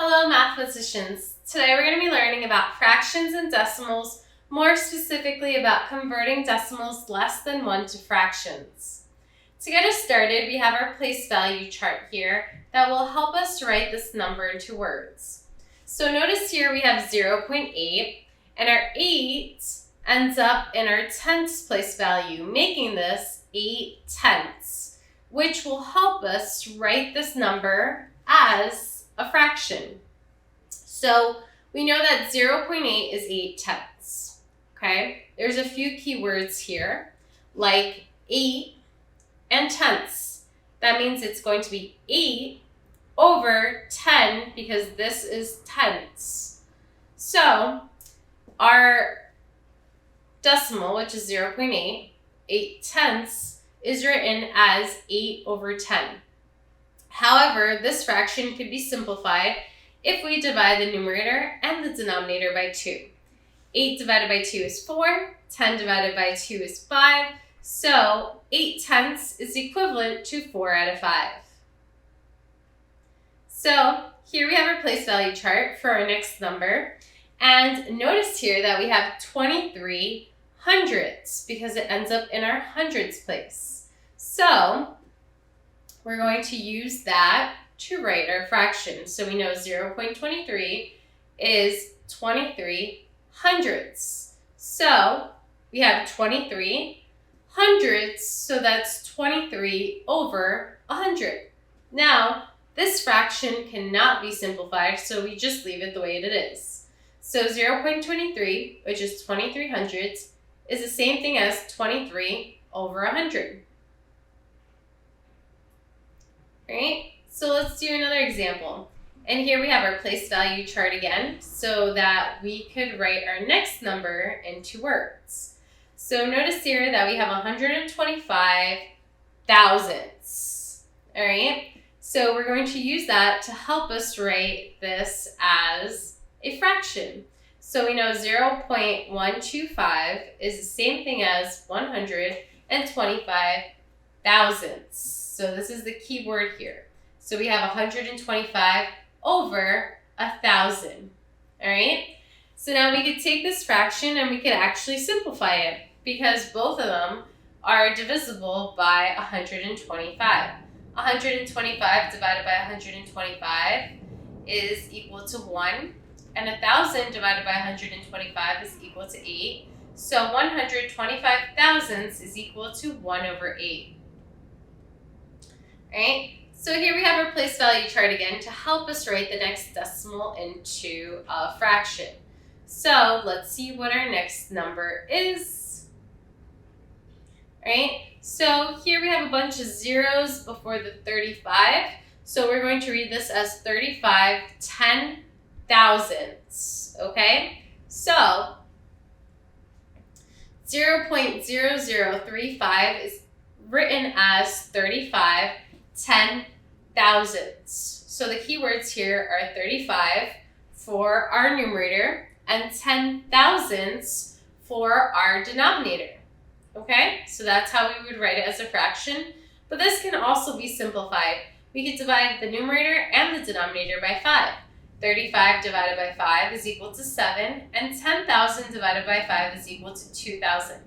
Hello, mathematicians. Today we're going to be learning about fractions and decimals, more specifically about converting decimals less than 1 to fractions. To get us started, we have our place value chart here that will help us to write this number into words. So notice here we have 0.8, and our 8 ends up in our tenths place value, making this 8 tenths, which will help us to write this number as a fraction. So we know that 0.8 is 8 tenths, okay? There's a few keywords here, like 8 and tenths. That means it's going to be 8 over 10 because this is tenths. So our decimal, which is 0.8, 8 tenths, is written as 8 over 10. However, this fraction could be simplified if we divide the numerator and the denominator by 2. 8 divided by 2 is 4, 10 divided by 2 is 5, so 8 tenths is equivalent to 4 out of 5. So here we have our place value chart for our next number, and notice here that we have 23 hundredths because it ends up in our hundreds place. So we're going to use that to write our fraction. So we know 0.23 is 23 hundredths. So we have 23 hundredths, so that's 23 over 100. Now, this fraction cannot be simplified, so we just leave it the way it is. So 0.23, which is 23 hundredths, is the same thing as 23 over 100. Right? So let's do another example. And here we have our place value chart again so that we could write our next number into words. So notice here that we have 125 thousandths. All right? So we're going to use that to help us write this as a fraction. So we know 0.125 is the same thing as 125 thousandths. So this is the key word here. So we have 125 over 1,000. All right? So now we could take this fraction and we could actually simplify it because both of them are divisible by 125. 125 divided by 125 is equal to 1, and 1,000 divided by 125 is equal to 8. So 125 thousandths is equal to 1 over 8. Right? So here we have our place value chart again to help us write the next decimal into a fraction. So let's see what our next number is. Right? So here we have a bunch of zeros before the 35. So we're going to read this as 35 10,000ths. Okay? So 0.0035 is written as 35 10,000ths. So the keywords here are 35 for our numerator and 10,000ths for our denominator. Okay, so that's how we would write it as a fraction, but this can also be simplified. We could divide the numerator and the denominator by 5. 35 divided by 5 is equal to 7, and 10,000 divided by 5 is equal to 2,000.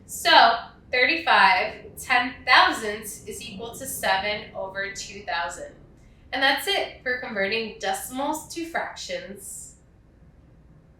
So 35 10,000ths is equal to 7 over 2,000. And that's it for converting decimals to fractions.